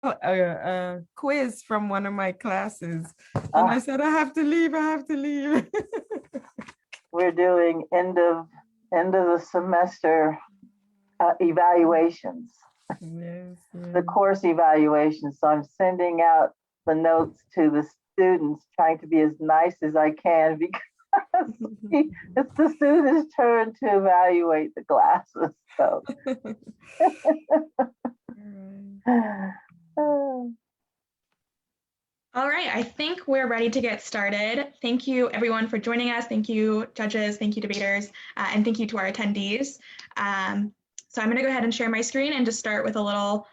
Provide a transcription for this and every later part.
a quiz from one of my classes, and I said, I have to leave. We're doing end of the semester evaluations. Yes, The course evaluations. So I'm sending out the notes to the students, trying to be as nice as I can, because it's the students' turn to evaluate the classes. So. All right, I think we're ready to get started. Thank you everyone for joining us. Thank you judges, thank you debaters, and thank you to our attendees. So I'm gonna go ahead and share my screen and just start with a little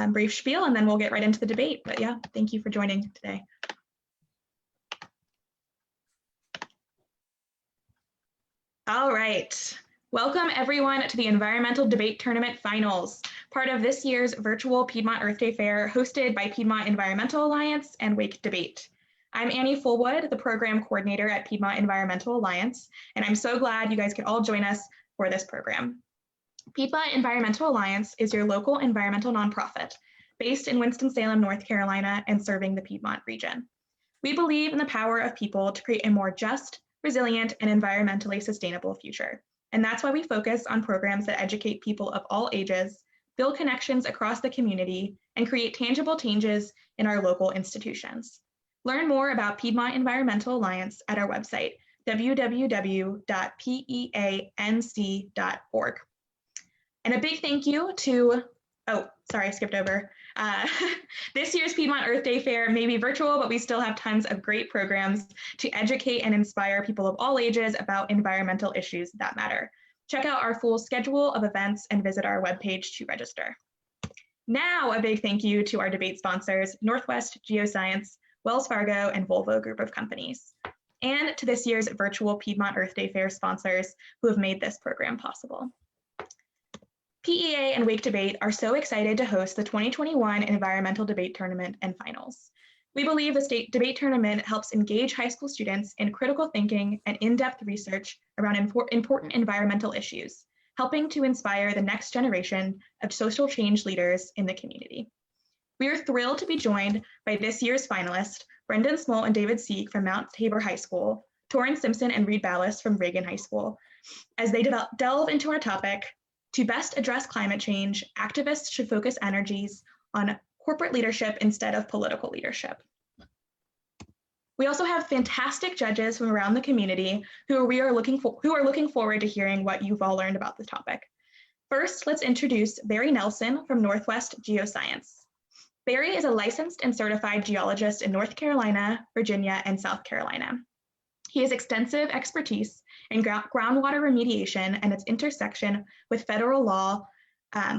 brief spiel, and then we'll get right into the debate. But yeah, thank you for joining today. All right. Welcome everyone to the Environmental Debate Tournament Finals, part of this year's virtual Piedmont Earth Day Fair hosted by Piedmont Environmental Alliance and Wake Debate. I'm Annie Fullwood, the program coordinator at Piedmont Environmental Alliance, and I'm so glad you guys could all join us for this program. Piedmont Environmental Alliance is your local environmental nonprofit based in Winston-Salem, North Carolina, and serving the Piedmont region. We believe in the power of people to create a more just, resilient, and environmentally sustainable future. And that's why we focus on programs that educate people of all ages, build connections across the community, and create tangible changes in our local institutions. Learn more about Piedmont Environmental Alliance at our website, www.peanc.org. And a big thank you to, oh, sorry, I skipped over. This year's Piedmont Earth Day Fair may be virtual, but we still have tons of great programs to educate and inspire people of all ages about environmental issues that matter. Check out our full schedule of events and visit our webpage to register. Now, a big thank you to our debate sponsors, Northwest Geoscience, Wells Fargo, and Volvo Group of Companies, and to this year's virtual Piedmont Earth Day Fair sponsors who have made this program possible. PEA and Wake Debate are so excited to host the 2021 Environmental Debate Tournament and Finals. We believe the state debate tournament helps engage high school students in critical thinking and in-depth research around important environmental issues, helping to inspire the next generation of social change leaders in the community. We are thrilled to be joined by this year's finalists, Brendan Smull and David Sieg from Mount Tabor High School, Torin Simpson and Reed Ballus from Reagan High School, as they delve into our topic. To best address climate change, activists should focus energies on corporate leadership instead of political leadership. We also have fantastic judges from around the community who are looking forward to hearing what you've all learned about this topic. First, let's introduce Barry Nelson from Northwest Geoscience. Barry is a licensed and certified geologist in North Carolina, Virginia, and South Carolina. He has extensive expertise in groundwater remediation and its intersection with federal law,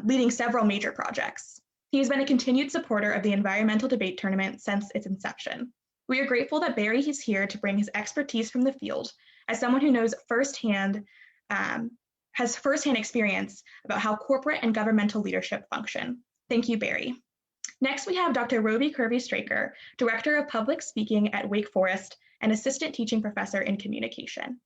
leading several major projects. He has been a continued supporter of the Environmental Debate Tournament since its inception. We are grateful that Barry is here to bring his expertise from the field as someone who knows has firsthand experience about how corporate and governmental leadership function. Thank you, Barry. Next, we have Dr. Roby Kirby-Straker, Director of Public Speaking at Wake Forest and Assistant Teaching Professor in Communication.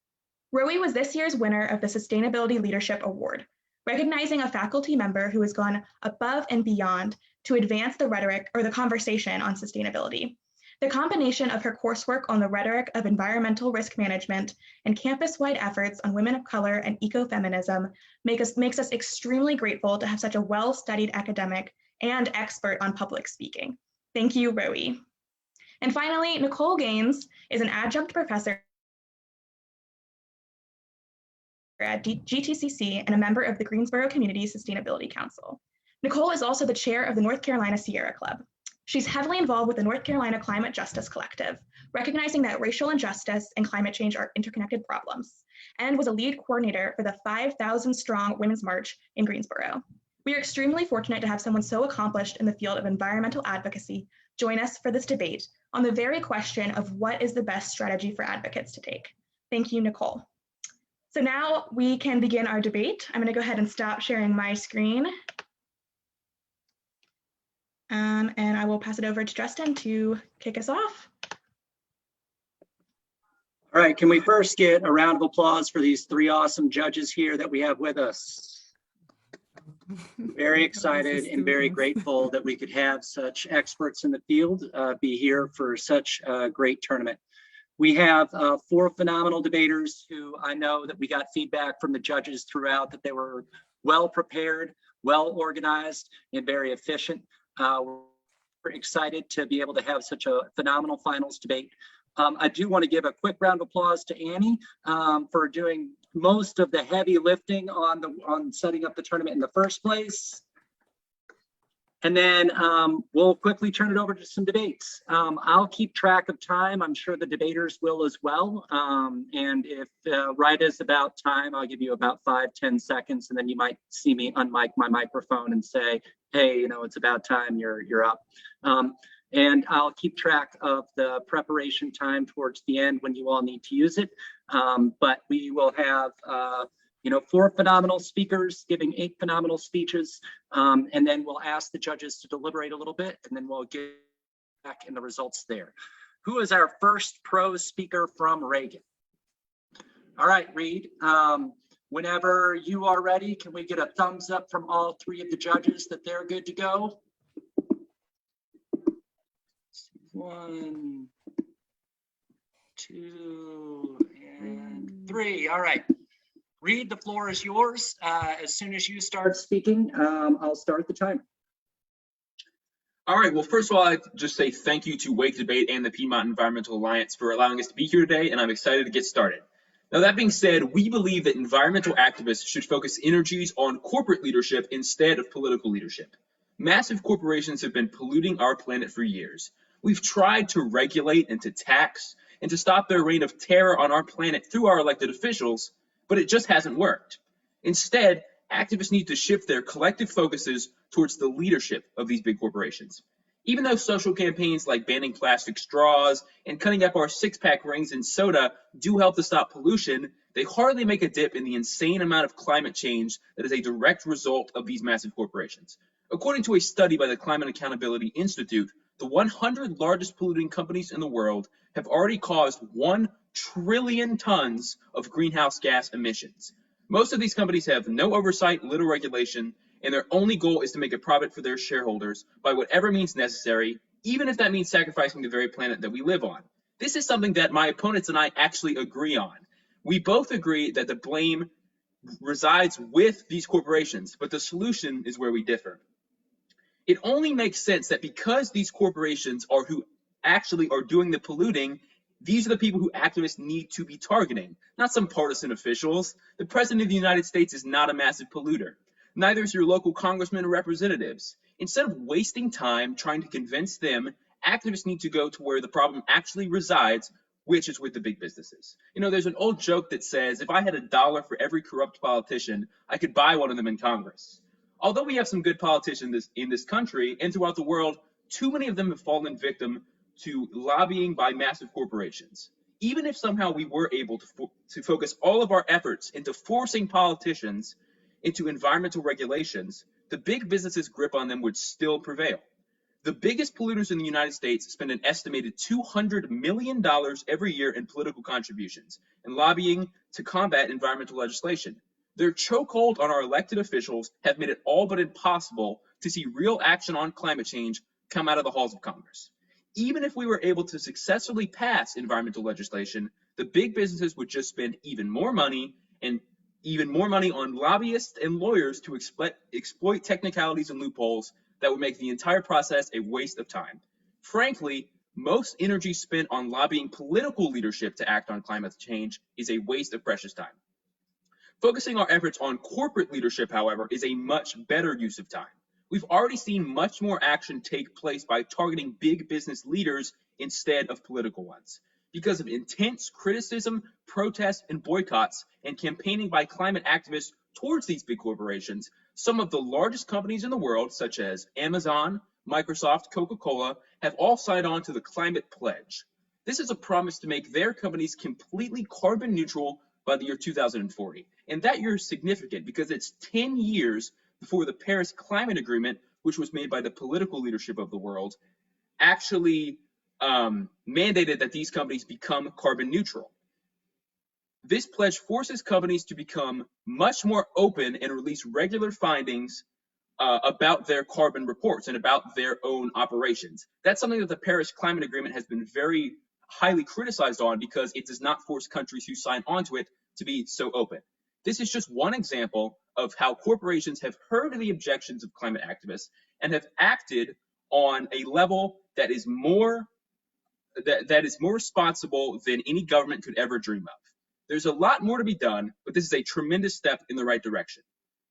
Roby was this year's winner of the Sustainability Leadership Award, recognizing a faculty member who has gone above and beyond to advance the rhetoric or the conversation on sustainability. The combination of her coursework on the rhetoric of environmental risk management and campus-wide efforts on women of color and ecofeminism makes us extremely grateful to have such a well-studied academic and expert on public speaking. Thank you, Roby. And finally, Nicole Gaines is an adjunct professor at GTCC and a member of the Greensboro Community Sustainability Council. Nicole is also the chair of the North Carolina Sierra Club. She's heavily involved with the North Carolina Climate Justice Collective, recognizing that racial injustice and climate change are interconnected problems, and was a lead coordinator for the 5,000-strong Women's March in Greensboro. We are extremely fortunate to have someone so accomplished in the field of environmental advocacy join us for this debate on the very question of what is the best strategy for advocates to take. Thank you, Nicole. So now we can begin our debate. I'm going to go ahead and stop sharing my screen. And I will pass it over to Justin to kick us off. All right, can we first get a round of applause for these three awesome judges here that we have with us? Very excited and very grateful that we could have such experts in the field be here for such a great tournament. We have 4 phenomenal debaters who I know that we got feedback from the judges throughout that they were well prepared, well organized, and very efficient. We're excited to be able to have such a phenomenal finals debate. I do want to give a quick round of applause to Annie for doing most of the heavy lifting on setting up the tournament in the first place. And then we'll quickly turn it over to some debates. I'll keep track of time. I'm sure the debaters will as well. And if right is about time, I'll give you about 5-10 seconds, and then you might see me unmic my microphone and say, hey, you know, it's about time, you're up. And I'll keep track of the preparation time towards the end when you all need to use it. But we will have, 4 phenomenal speakers giving 8 phenomenal speeches. And then we'll ask the judges to deliberate a little bit, and then we'll get back in the results there. Who is our first pro speaker from Reagan? All right, Reed. Whenever you are ready, can we get a thumbs up from all 3 of the judges that they're good to go? 1, 2, and 3. All right. Reed, the floor is yours. As soon as you start speaking, I'll start the timer. All right. Well, first of all, I'd just say thank you to Wake Debate and the Piedmont Environmental Alliance for allowing us to be here today, and I'm excited to get started. Now, that being said, we believe that environmental activists should focus energies on corporate leadership instead of political leadership. Massive corporations have been polluting our planet for years. We've tried to regulate and to tax and to stop their reign of terror on our planet through our elected officials, but it just hasn't worked. Instead, activists need to shift their collective focuses towards the leadership of these big corporations. Even though social campaigns like banning plastic straws and cutting up our six-pack rings in soda do help to stop pollution, they hardly make a dip in the insane amount of climate change that is a direct result of these massive corporations. According to a study by the Climate Accountability Institute, the 100 largest polluting companies in the world have already caused 1 trillion tons of greenhouse gas emissions. Most of these companies have no oversight, little regulation, and their only goal is to make a profit for their shareholders by whatever means necessary, even if that means sacrificing the very planet that we live on. This is something that my opponents and I actually agree on. We both agree that the blame resides with these corporations, but the solution is where we differ. It only makes sense that because these corporations are who actually are doing the polluting, these are the people who activists need to be targeting, not some partisan officials. The President of the United States is not a massive polluter. Neither is your local congressman or representatives. Instead of wasting time trying to convince them, activists need to go to where the problem actually resides, which is with the big businesses. You know, there's an old joke that says, if I had $1 for every corrupt politician, I could buy one of them in Congress. Although we have some good politicians in this country and throughout the world, too many of them have fallen victim to lobbying by massive corporations. Even if somehow we were able to focus all of our efforts into forcing politicians into environmental regulations, the big businesses' grip on them would still prevail. The biggest polluters in the United States spend an estimated $200 million every year in political contributions and lobbying to combat environmental legislation. Their chokehold on our elected officials have made it all but impossible to see real action on climate change come out of the halls of Congress. Even if we were able to successfully pass environmental legislation, the big businesses would just spend even more money on lobbyists and lawyers to exploit technicalities and loopholes that would make the entire process a waste of time. Frankly, most energy spent on lobbying political leadership to act on climate change is a waste of precious time. Focusing our efforts on corporate leadership, however, is a much better use of time. We've already seen much more action take place by targeting big business leaders instead of political ones. Because of intense criticism, protests, and boycotts, and campaigning by climate activists towards these big corporations, some of the largest companies in the world, such as Amazon, Microsoft, Coca-Cola, have all signed on to the Climate Pledge. This is a promise to make their companies completely carbon neutral by the year 2040. And that year is significant because it's 10 years before the Paris Climate Agreement, which was made by the political leadership of the world, actually mandated that these companies become carbon neutral. This pledge forces companies to become much more open and release regular findings about their carbon reports and about their own operations. That's something that the Paris Climate Agreement has been very highly criticized on because it does not force countries who sign onto it to be so open. This is just one example of how corporations have heard the objections of climate activists and have acted on a level that is more responsible than any government could ever dream of. There's a lot more to be done, but this is a tremendous step in the right direction.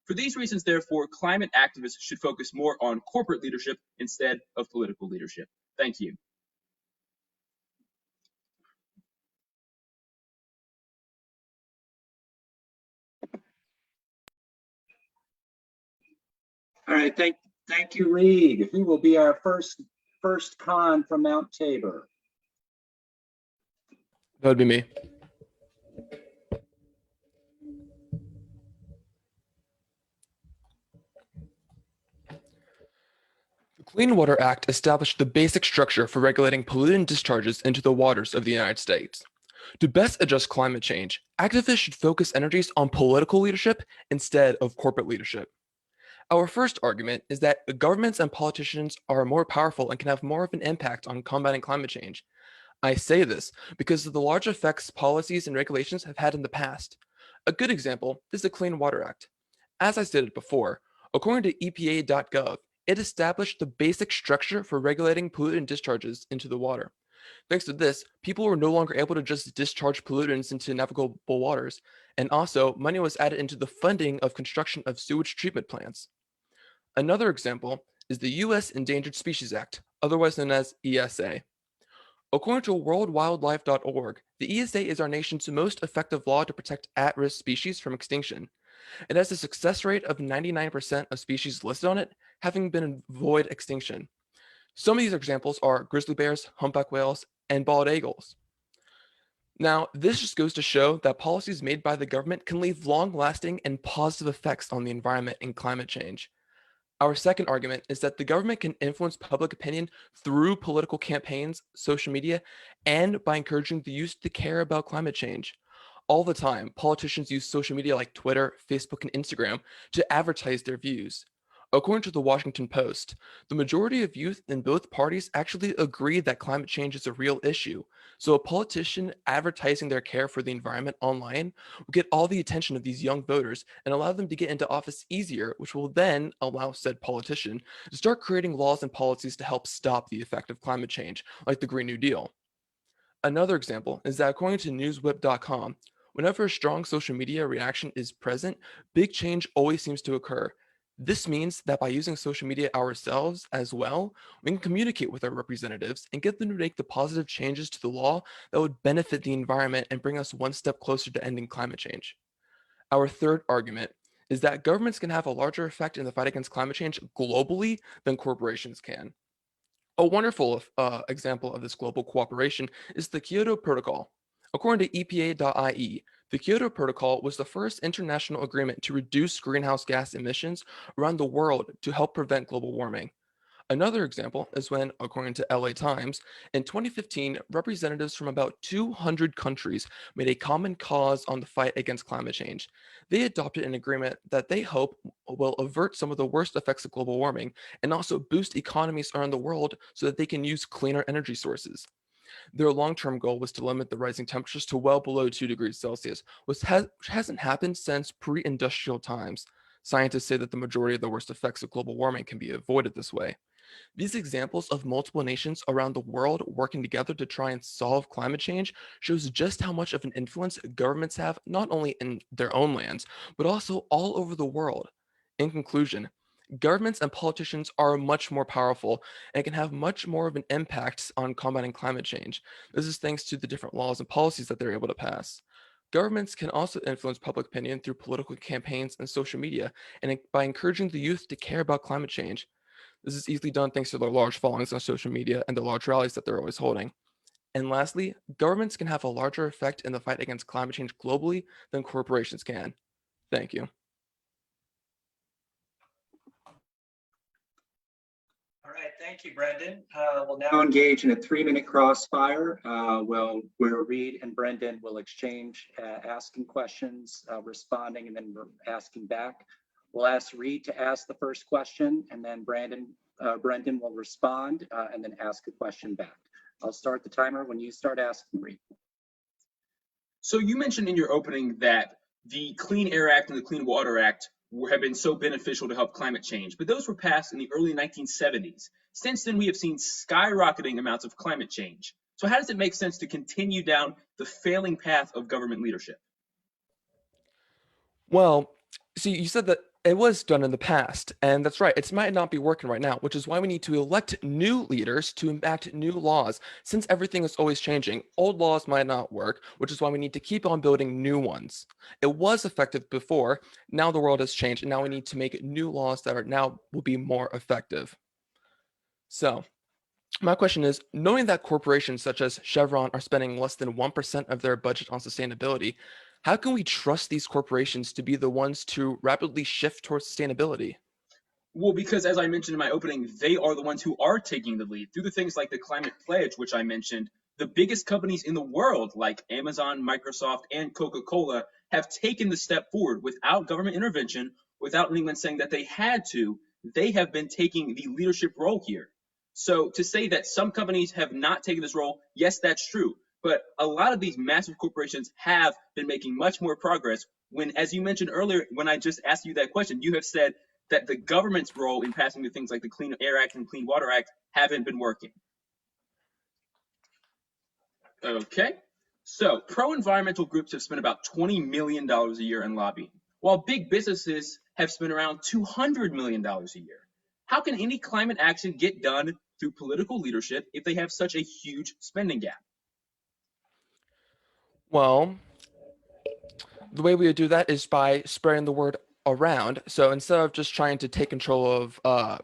For these reasons, therefore, climate activists should focus more on corporate leadership instead of political leadership. Thank you. All right, thank you, Reed. Who will be our first con from Mount Tabor? That would be me. The Clean Water Act established the basic structure for regulating pollutant discharges into the waters of the United States. To best address climate change, activists should focus energies on political leadership instead of corporate leadership. Our first argument is that governments and politicians are more powerful and can have more of an impact on combating climate change. I say this because of the large effects policies and regulations have had in the past. A good example is the Clean Water Act. As I stated before, according to EPA.gov, it established the basic structure for regulating pollutant discharges into the water. Thanks to this, people were no longer able to just discharge pollutants into navigable waters, and also money was added into the funding of construction of sewage treatment plants. Another example is the U.S. Endangered Species Act, otherwise known as ESA. According to worldwildlife.org, the ESA is our nation's most effective law to protect at-risk species from extinction. It has a success rate of 99% of species listed on it having been avoid extinction. Some of these examples are grizzly bears, humpback whales, and bald eagles. Now, this just goes to show that policies made by the government can leave long-lasting and positive effects on the environment and climate change. Our second argument is that the government can influence public opinion through political campaigns, social media, and by encouraging the youth to care about climate change. All the time, politicians use social media like Twitter, Facebook, and Instagram to advertise their views. According to the Washington Post, the majority of youth in both parties actually agree that climate change is a real issue. So a politician advertising their care for the environment online will get all the attention of these young voters and allow them to get into office easier, which will then allow said politician to start creating laws and policies to help stop the effect of climate change, like the Green New Deal. Another example is that according to newswhip.com, whenever a strong social media reaction is present, big change always seems to occur. This means that by using social media ourselves as well, we can communicate with our representatives and get them to make the positive changes to the law that would benefit the environment and bring us one step closer to ending climate change. Our third argument is that governments can have a larger effect in the fight against climate change globally than corporations can. A wonderful example of this global cooperation is the Kyoto Protocol. According to EPA.ie, the Kyoto Protocol was the first international agreement to reduce greenhouse gas emissions around the world to help prevent global warming. Another example is when, according to LA Times, in 2015, representatives from about 200 countries made a common cause on the fight against climate change. They adopted an agreement that they hope will avert some of the worst effects of global warming and also boost economies around the world so that they can use cleaner energy sources. Their long-term goal was to limit the rising temperatures to well below 2 degrees Celsius, which hasn't happened since pre-industrial times. Scientists say that the majority of the worst effects of global warming can be avoided this way. These examples of multiple nations around the world working together to try and solve climate change shows just how much of an influence governments have not only in their own lands, but also all over the world. In conclusion, governments and politicians are much more powerful and can have much more of an impact on combating climate change. This is thanks to the different laws and policies that they're able to pass. Governments can also influence public opinion through political campaigns and social media, and by encouraging the youth to care about climate change. This is easily done thanks to their large followings on social media and the large rallies that they're always holding. And lastly, governments can have a larger effect in the fight against climate change globally than corporations can. Thank you. All right, thank you, Brendan. We'll now engage in a 3-minute crossfire where Reed and Brendan will exchange asking questions, responding, and then asking back. We'll ask Reed to ask the first question, and then Brendan will respond and then ask a question back. I'll start the timer when you start asking, Reed. So you mentioned in your opening that the Clean Air Act and the Clean Water Act have been so beneficial to help climate change, but those were passed in the early 1970s. Since then, we have seen skyrocketing amounts of climate change. So how does it make sense to continue down the failing path of government leadership? Well, see, you said that it was done in the past, and that's right. It might not be working right now, which is why we need to elect new leaders to enact new laws. Since everything is always changing, old laws might not work, which is why we need to keep on building new ones. It was effective before. Now the world has changed, and now we need to make new laws that are now will be more effective. So, my question is, knowing that corporations such as Chevron are spending less than 1% of their budget on sustainability, how can we trust these corporations to be the ones to rapidly shift towards sustainability? Well, because as I mentioned in my opening, they are the ones who are taking the lead through the things like the Climate Pledge, which I mentioned. The biggest companies in the world, like Amazon, Microsoft, and Coca-Cola, have taken the step forward without government intervention, without anyone saying that they had to. They have been taking the leadership role here. So to say that some companies have not taken this role, yes, that's true. But a lot of these massive corporations have been making much more progress when, as you mentioned earlier, when I just asked you that question, you have said that the government's role in passing the things like the Clean Air Act and Clean Water Act haven't been working. Okay, so pro-environmental groups have spent about $20 million a year in lobbying, while big businesses have spent around $200 million a year. How can any climate action get done through political leadership if they have such a huge spending gap? Well, the way we would do that is by spreading the word around. So instead of just trying to take control of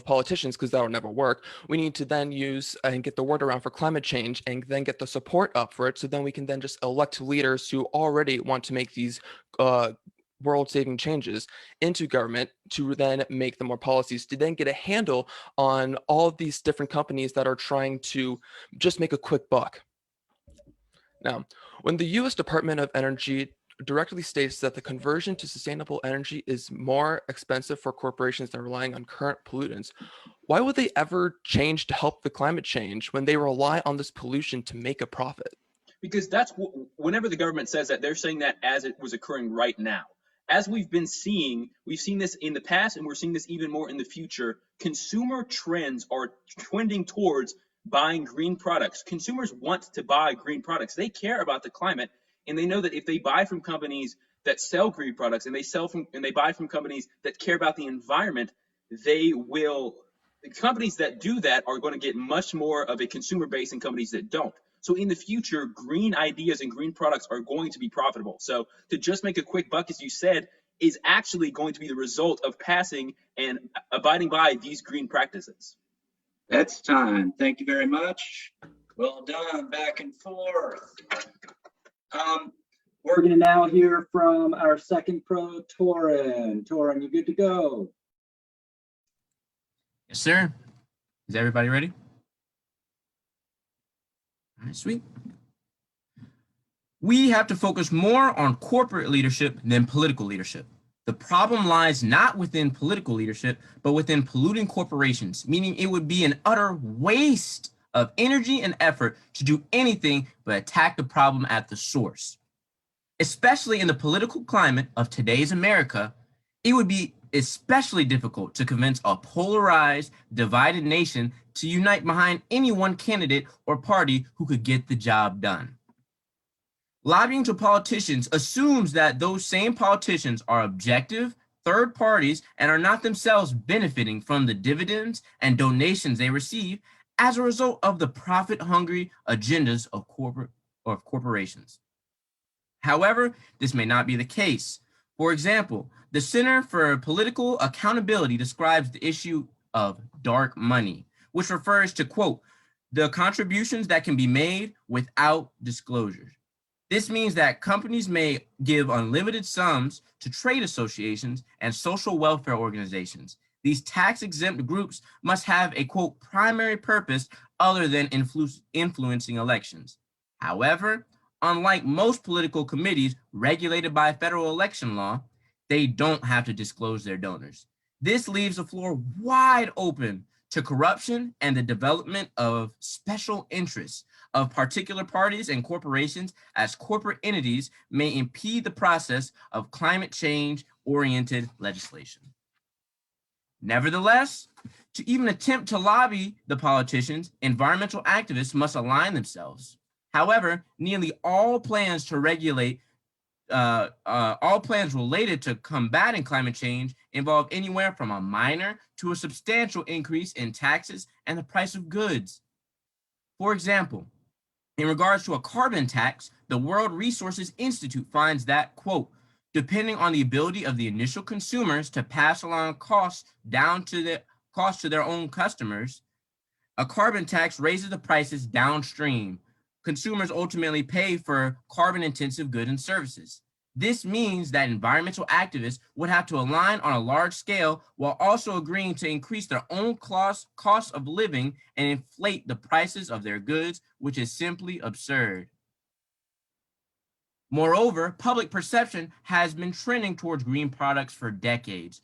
politicians, because that will never work, we need to then use and get the word around for climate change and then get the support up for it. So then we can then just elect leaders who already want to make these world-saving changes into government to then make the more policies to then get a handle on all of these different companies that are trying to just make a quick buck. Now, when the U.S. Department of Energy directly states that the conversion to sustainable energy is more expensive for corporations than relying on current pollutants, why would they ever change to help the climate change when they rely on this pollution to make a profit? Because that's whenever the government says that, they're saying that as it was occurring right now. As we've seen this in the past, and we're seeing this even more in the future. Consumer trends are trending towards buying green products. Consumers want to buy green products. They care about the climate, and they know that if they buy from companies that sell green products and they buy from companies that care about the environment, companies that do that are going to get much more of a consumer base than companies that don't. So in the future, green ideas and green products are going to be profitable. So to just make a quick buck, as you said, is actually going to be the result of passing and abiding by these green practices. That's time. Thank you very much. Well done, back and forth. We're going to now hear from our second pro, Torin. Torin, you good to go? Yes, sir. Is everybody ready? All right, sweet. We have to focus more on corporate leadership than political leadership. The problem lies not within political leadership, but within polluting corporations, meaning it would be an utter waste of energy and effort to do anything but attack the problem at the source. Especially in the political climate of today's America, it would be especially difficult to convince a polarized, divided nation to unite behind any one candidate or party who could get the job done. Lobbying to politicians assumes that those same politicians are objective, third parties, and are not themselves benefiting from the dividends and donations they receive as a result of the profit-hungry agendas of corporations. However, this may not be the case. For example, the Center for Political Accountability describes the issue of dark money, which refers to, quote, the contributions that can be made without disclosure. This means that companies may give unlimited sums to trade associations and social welfare organizations. These tax-exempt groups must have a, quote, primary purpose other than influencing elections. However, unlike most political committees regulated by federal election law, they don't have to disclose their donors. This leaves the floor wide open to corruption and the development of special interests of particular parties and corporations, as corporate entities may impede the process of climate change-oriented legislation. Nevertheless, to even attempt to lobby the politicians, environmental activists must align themselves. However, nearly all plans to regulate all plans related to combating climate change involve anywhere from a minor to a substantial increase in taxes and the price of goods. For example, in regards to a carbon tax, the World Resources Institute finds that, quote, depending on the ability of the initial consumers to pass along costs down to their own customers, a carbon tax raises the prices downstream. Consumers ultimately pay for carbon-intensive goods and services. This means that environmental activists would have to align on a large scale while also agreeing to increase their own cost of living and inflate the prices of their goods, which is simply absurd. Moreover, public perception has been trending towards green products for decades.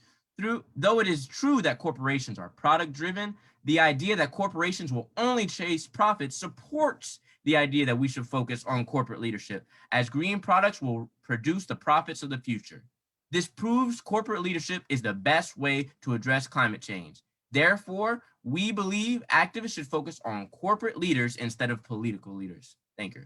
Though it is true that corporations are product-driven, the idea that corporations will only chase profits supports the idea that we should focus on corporate leadership, as green products will produce the profits of the future. This proves corporate leadership is the best way to address climate change. Therefore, we believe activists should focus on corporate leaders instead of political leaders. Thank you.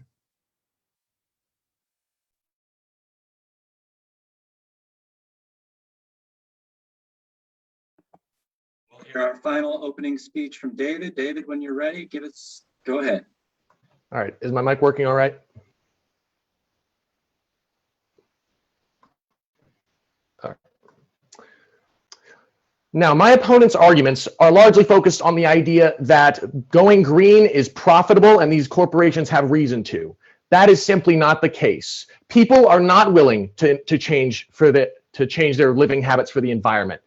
We'll hear our final opening speech from David. David, when you're ready, go ahead. All right, is my mic working all right? All right. Now, my opponent's arguments are largely focused on the idea that going green is profitable and these corporations have reason to. That is simply not the case. People are not willing to change their living habits for the environment.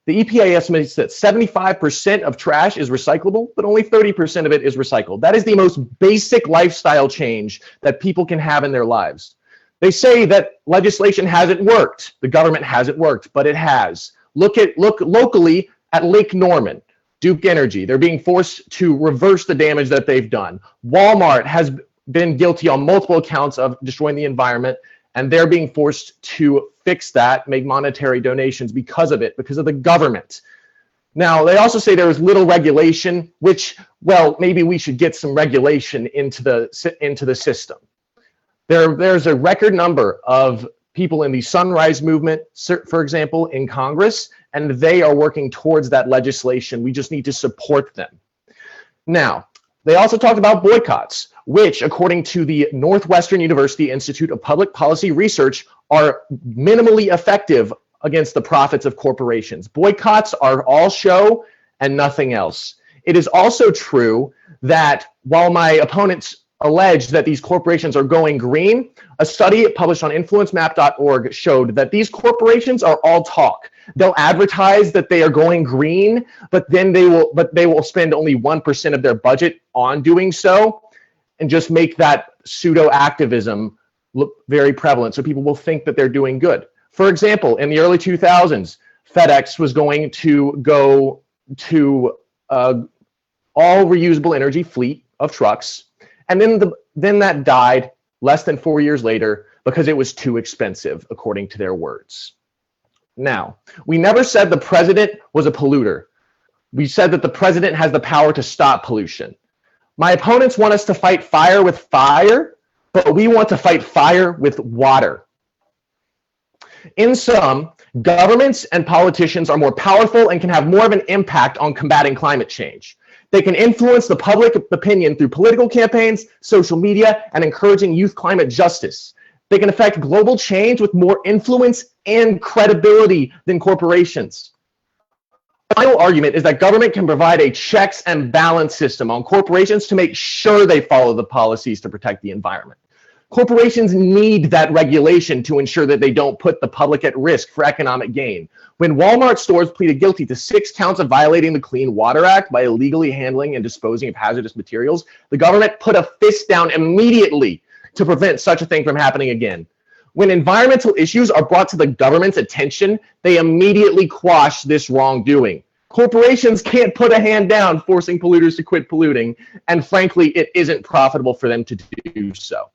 The EPA estimates that 75% of trash is recyclable, but only 30% of it is recycled. That is the most basic lifestyle change that people can have in their lives. They say that legislation hasn't worked. The government hasn't worked, but it has. Look locally at Lake Norman, Duke Energy. They're being forced to reverse the damage that they've done. Walmart has been guilty on multiple accounts of destroying the environment, and they're being forced to fix that, make monetary donations because of it, because of the government. Now, they also say there is little regulation, which, well, maybe we should get some regulation into the system. There's a record number of people in the Sunrise Movement, for example, in Congress, and they are working towards that legislation. We just need to support them. Now, they also talked about boycotts, which, according to the Northwestern University Institute of Public Policy Research, are minimally effective against the profits of corporations. Boycotts are all show and nothing else. It is also true that while my opponents allege that these corporations are going green, a study published on influencemap.org showed that these corporations are all talk. They'll advertise that they are going green, but then they will spend only 1% of their budget on doing so and just make that pseudo activism look very prevalent, so people will think that they're doing good. For example, in the early 2000s, FedEx was going to go to all reusable energy fleet of trucks, and then that died less than 4 years later because it was too expensive, according to their words. Now, we never said the president was a polluter. We said that the president has the power to stop pollution. My opponents want us to fight fire with fire, but we want to fight fire with water. In sum, governments and politicians are more powerful and can have more of an impact on combating climate change. They can influence the public opinion through political campaigns, social media, and encouraging youth climate justice. They can affect global change with more influence and credibility than corporations. The final argument is that government can provide a checks and balance system on corporations to make sure they follow the policies to protect the environment. Corporations need that regulation to ensure that they don't put the public at risk for economic gain. When Walmart stores pleaded guilty to 6 counts of violating the Clean Water Act by illegally handling and disposing of hazardous materials, the government put a fist down immediately to prevent such a thing from happening again. When environmental issues are brought to the government's attention, they immediately quash this wrongdoing. Corporations can't put a hand down forcing polluters to quit polluting, and frankly, it isn't profitable for them to do so.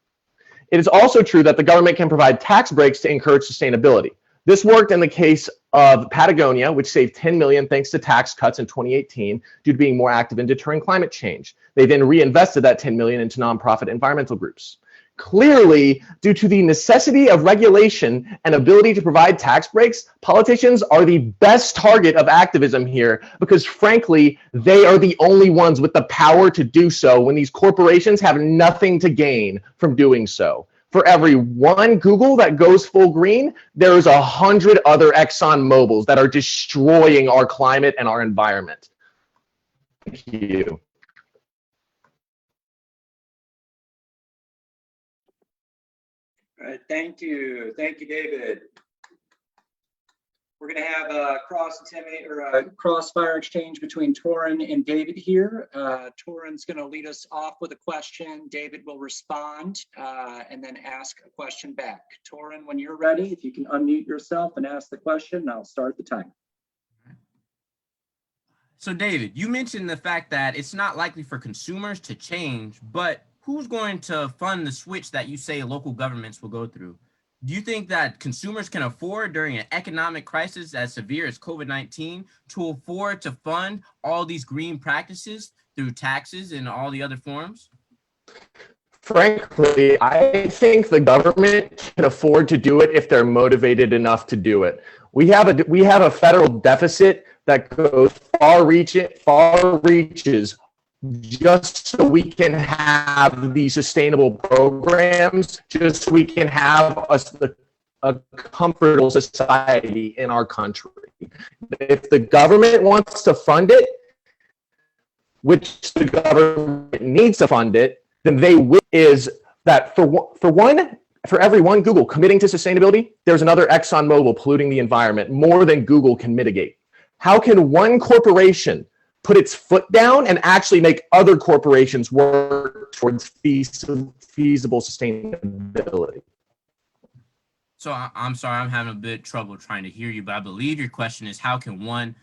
It is also true that the government can provide tax breaks to encourage sustainability. This worked in the case of Patagonia, which saved $10 million thanks to tax cuts in 2018 due to being more active in deterring climate change. They then reinvested that $10 million into nonprofit environmental groups. Clearly, due to the necessity of regulation and ability to provide tax breaks, politicians are the best target of activism here because, frankly, they are the only ones with the power to do so when these corporations have nothing to gain from doing so. For every one Google that goes full green, there's 100 other Exxon Mobils that are destroying our climate and our environment. Thank you. All right, thank you, David. We're going to have a crossfire exchange between Torin and David here. Torin's going to lead us off with a question. David will respond and then ask a question back. Torin, when you're ready, if you can unmute yourself and ask the question, I'll start the timer. So David, you mentioned the fact that it's not likely for consumers to change, but who's going to fund the switch that you say local governments will go through? Do you think that consumers can afford during an economic crisis as severe as COVID-19 to afford to fund all these green practices through taxes and all the other forms? Frankly, I think the government can afford to do it if they're motivated enough to do it. We have a federal deficit that goes far reaches just so we can have these sustainable programs, just so we can have a comfortable society in our country. If the government wants to fund it, which the government needs to fund it, then they will. Is that for every one Google committing to sustainability, there's another ExxonMobil polluting the environment more than Google can mitigate. How can one corporation put its foot down and actually make other corporations work towards feasible sustainability? So I'm sorry, I'm having a bit trouble trying to hear you, but I believe your question is how can one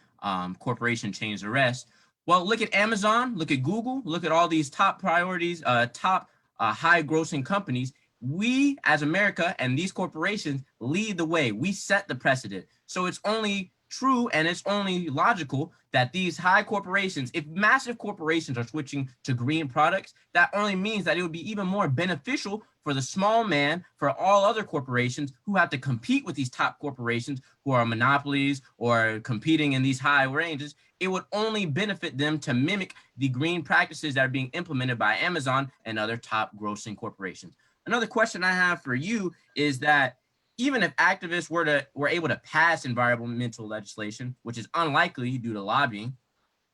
corporation change the rest? Well, look at Amazon, look at Google, look at all these top priorities, top high grossing companies. We as America and these corporations lead the way. We set the precedent. So it's only true and it's only logical that these high corporations, if massive corporations are switching to green products, that only means that it would be even more beneficial for the small man, for all other corporations who have to compete with these top corporations who are monopolies or competing in these high ranges. It would only benefit them to mimic the green practices that are being implemented by Amazon and other top grossing corporations. Another question I have for you is that even if activists were able to pass environmental legislation, which is unlikely due to lobbying,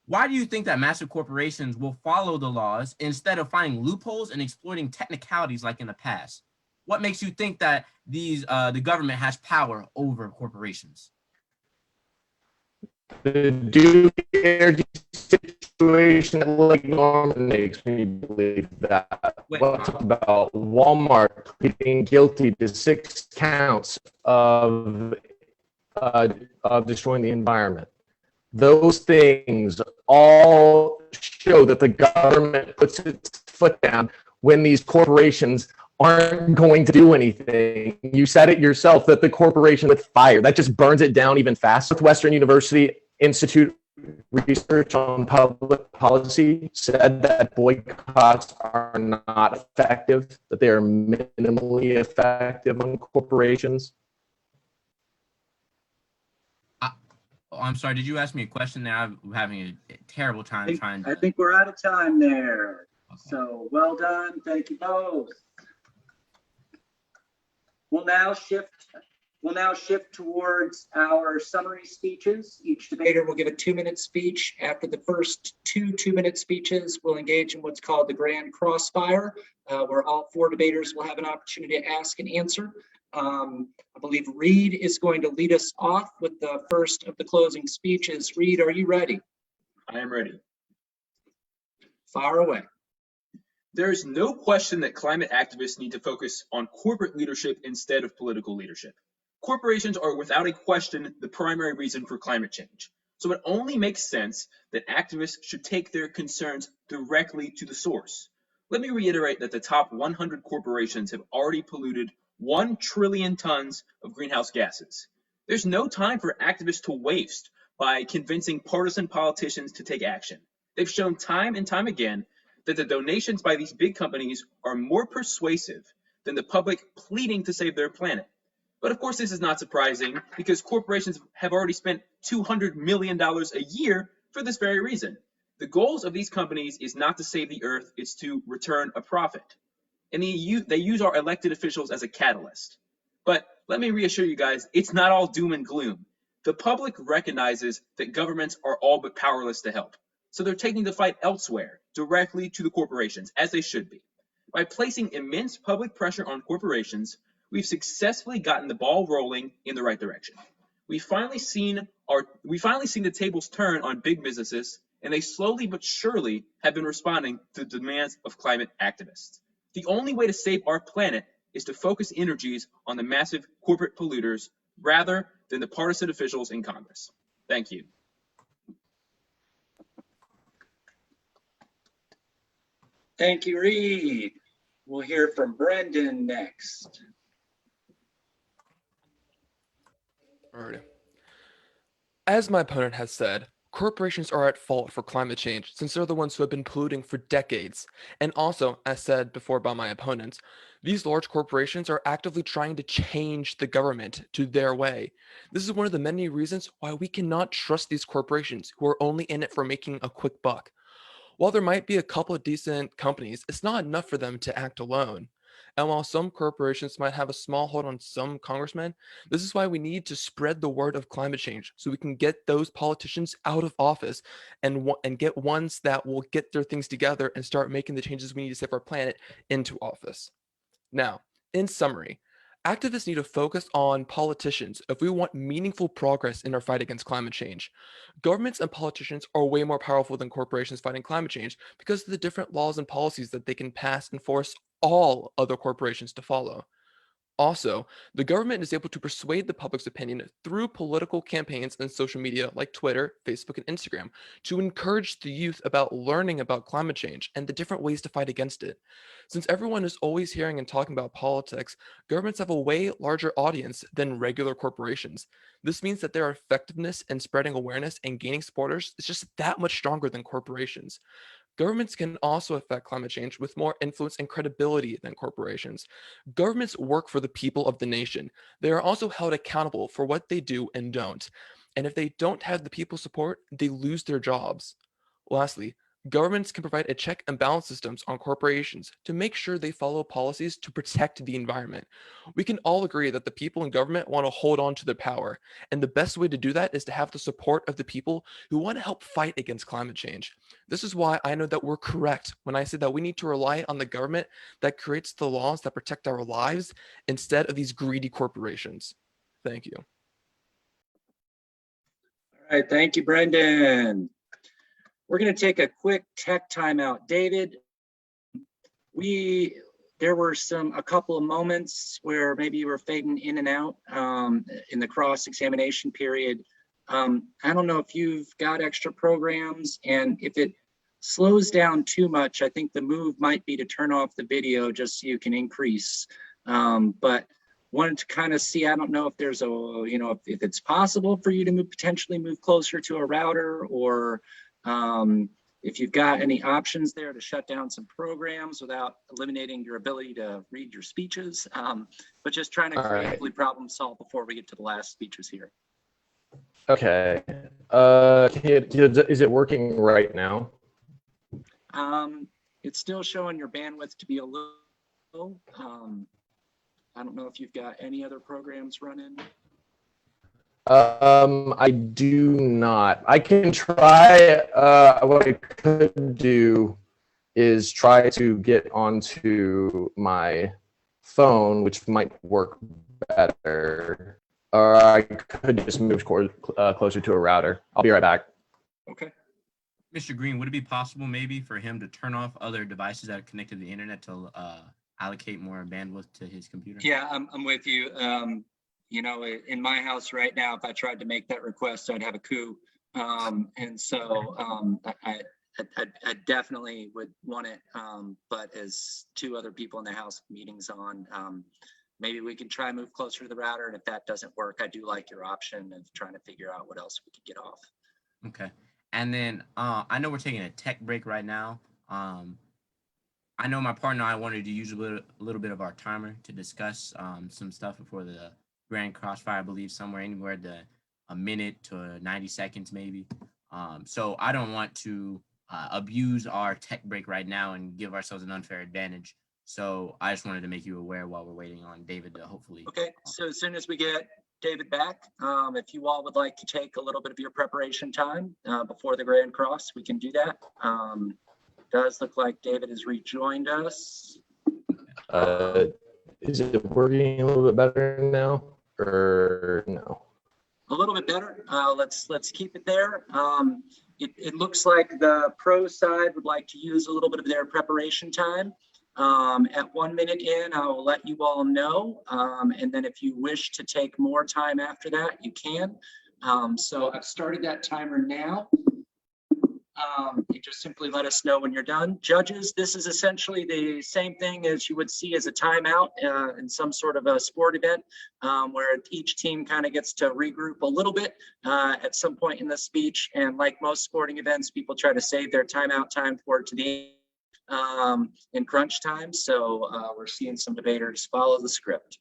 why do you think that massive corporations will follow the laws instead of finding loopholes and exploiting technicalities like in the past? What makes you think that the government has power over corporations? The Duke Energy situation at Lake Norman makes me believe that. We'll talk about Walmart pleading guilty to 6 counts of destroying the environment. Those things all show that the government puts its foot down when these corporations aren't going to do anything. You said it yourself that the corporation with fire, that just burns it down even faster. Northwestern University Institute research on public policy said that boycotts are not effective, that they are minimally effective on corporations. I'm sorry, did you ask me a question there? I'm having a terrible time trying to... I think we're out of time there. Okay. So well done. Thank you both. We'll now shift towards our summary speeches. Each debater will give a 2-minute speech. After the first 2 2-minute speeches, we'll engage in what's called the Grand Crossfire, where all 4 debaters will have an opportunity to ask and answer. I believe Reed is going to lead us off with the first of the closing speeches. Reed, are you ready? I am ready. Fire away. There is no question that climate activists need to focus on corporate leadership instead of political leadership. Corporations are without a question the primary reason for climate change. So it only makes sense that activists should take their concerns directly to the source. Let me reiterate that the top 100 corporations have already polluted 1 trillion tons of greenhouse gases. There's no time for activists to waste by convincing partisan politicians to take action. They've shown time and time again that the donations by these big companies are more persuasive than the public pleading to save their planet. But of course, this is not surprising because corporations have already spent $200 million a year for this very reason. The goals of these companies is not to save the earth, it's to return a profit. And they use our elected officials as a catalyst. But let me reassure you guys, it's not all doom and gloom. The public recognizes that governments are all but powerless to help. So they're taking the fight elsewhere, directly to the corporations, as they should be. By placing immense public pressure on corporations, we've successfully gotten the ball rolling in the right direction. We've finally seen the tables turn on big businesses, and they slowly but surely have been responding to the demands of climate activists. The only way to save our planet is to focus energies on the massive corporate polluters rather than the partisan officials in Congress. Thank you. Thank you, Reed. We'll hear from Brendan next. Alrighty. As my opponent has said, corporations are at fault for climate change since they're the ones who have been polluting for decades. And also, as said before by my opponents, these large corporations are actively trying to change the government to their way. This is one of the many reasons why we cannot trust these corporations who are only in it for making a quick buck. While there might be a couple of decent companies, it's not enough for them to act alone. And while some corporations might have a small hold on some congressmen, this is why we need to spread the word of climate change so we can get those politicians out of office and get ones that will get their things together and start making the changes we need to save our planet into office. Now, in summary, activists need to focus on politicians if we want meaningful progress in our fight against climate change. Governments and politicians are way more powerful than corporations fighting climate change because of the different laws and policies that they can pass and force all other corporations to follow. Also, the government is able to persuade the public's opinion through political campaigns and social media like Twitter, Facebook, and Instagram to encourage the youth about learning about climate change and the different ways to fight against it. Since everyone is always hearing and talking about politics, governments have a way larger audience than regular corporations. This means that their effectiveness in spreading awareness and gaining supporters is just that much stronger than corporations. Governments can also affect climate change with more influence and credibility than corporations. Governments work for the people of the nation. They are also held accountable for what they do and don't. And if they don't have the people's support, they lose their jobs. Lastly, governments can provide a check and balance systems on corporations to make sure they follow policies to protect the environment. We can all agree that the people in government want to hold on to their power, and the best way to do that is to have the support of the people who want to help fight against climate change. This is why I know that we're correct when I say that we need to rely on the government that creates the laws that protect our lives instead of these greedy corporations. Thank you. All right, thank you, Brendan. We're going to take a quick tech timeout. David, there were a couple of moments where maybe you were fading in and out in the cross-examination period. I don't know if you've got extra programs, and if it slows down too much, I think the move might be to turn off the video just so you can increase. But wanted to kind of see, I don't know if there's if it's possible for you to potentially move closer to a router, or if you've got any options there to shut down some programs without eliminating your ability to read your speeches, but just trying to creatively problem solve before we get to the last speeches here. Okay. Is it working right now? It's still showing your bandwidth to be a little low. I don't know if you've got any other programs running. I do not. I can try. What I could do is try to get onto my phone, which might work better. Or I could just move closer to a router. I'll be right back. Okay. Mr. Green, would it be possible maybe for him to turn off other devices that are connected to the internet to allocate more bandwidth to his computer? Yeah, I'm with you. You know, in my house right now, if I tried to make that request, I'd have a coup. And so I definitely would want it. But as two other people in the house meetings on, maybe we can try and move closer to the router. And if that doesn't work, I do like your option of trying to figure out what else we could get off. Okay. And then I know we're taking a tech break right now. I know my partner and I wanted to use a little bit of our timer to discuss some stuff before the Grand Crossfire, I believe somewhere anywhere to a minute to 90 seconds maybe. So I don't want to abuse our tech break right now and give ourselves an unfair advantage. So I just wanted to make you aware while we're waiting on David to hopefully. Okay, so as soon as we get David back, if you all would like to take a little bit of your preparation time before the Grand Cross, we can do that. Does look like David has rejoined us. Is it working a little bit better now or no? A little bit better. Let's keep it there. It looks like the pro side would like to use a little bit of their preparation time. At 1 minute in, I will let you all know. And then if you wish to take more time after that, you can. So I've started that timer now. You just simply let us know when you're done. Judges, this is essentially the same thing as you would see as a timeout in some sort of a sport event, where each team kind of gets to regroup a little bit at some point in the speech. And like most sporting events, people try to save their timeout time for to the in crunch time. So we're seeing some debaters follow the script.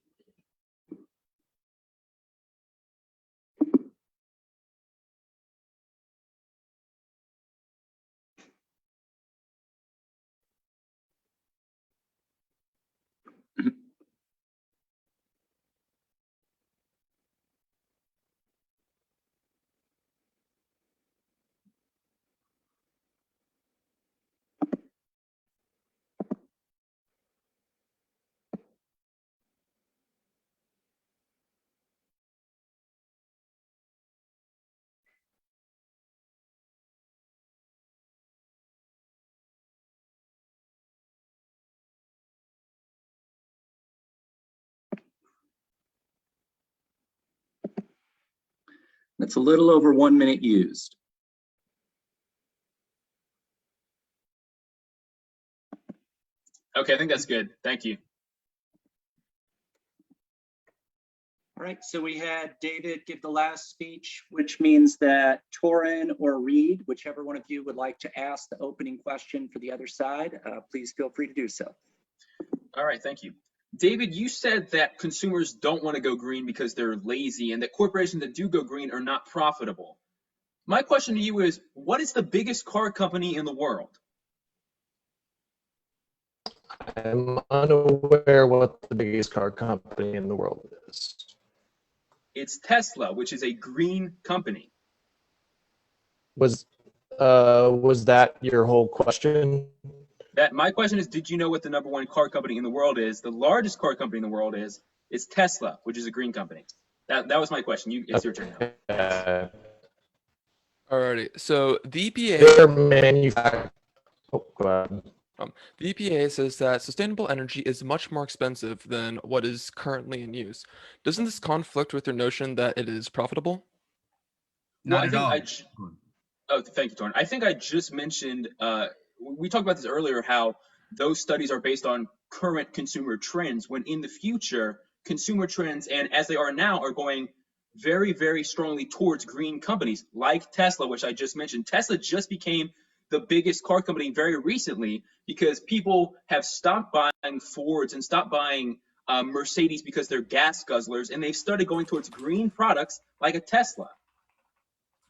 That's a little over 1 minute used. Okay, I think that's good. Thank you. All right, so we had David give the last speech, which means that Torin or Reed, whichever one of you would like to ask the opening question for the other side, please feel free to do so. All right, thank you. David, you said that consumers don't want to go green because they're lazy and that corporations that do go green are not profitable. My question to you is, what is the biggest car company in the world? I'm unaware what the biggest car company in the world is. It's Tesla, which is a green company. Was that your whole question? My question is, did you know what the #1 car company in the world is? The largest car company in the world is Tesla, which is a green company. That was my question. It's your turn now. Alrighty, so the EPA. They're go ahead. The EPA says that sustainable energy is much more expensive than what is currently in use. Doesn't this conflict with your notion that it is profitable? Not at all. Oh, thank you, Torin. I think I just mentioned, we talked about this earlier, how those studies are based on current consumer trends, when in the future, consumer trends, and as they are now, are going very, very strongly towards green companies like Tesla, which I just mentioned. Tesla just became the biggest car company very recently because people have stopped buying Fords and stopped buying Mercedes because they're gas guzzlers, and they've started going towards green products like a Tesla.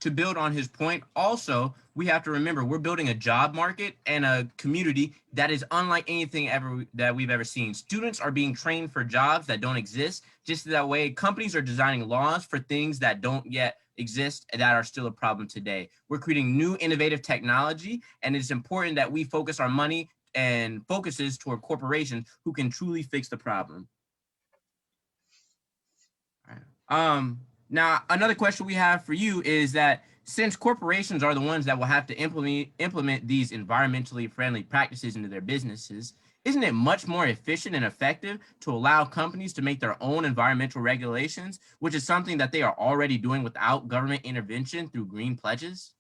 To build on his point, also, we have to remember we're building a job market and a community that is unlike anything that we've ever seen. Students are being trained for jobs that don't exist. Just that way, companies are designing laws for things that don't yet exist and that are still a problem today. We're creating new innovative technology, and it's important that we focus our money and focuses toward corporations who can truly fix the problem. All right. Now, another question we have for you is that since corporations are the ones that will have to implement these environmentally friendly practices into their businesses, isn't it much more efficient and effective to allow companies to make their own environmental regulations, which is something that they are already doing without government intervention through green pledges?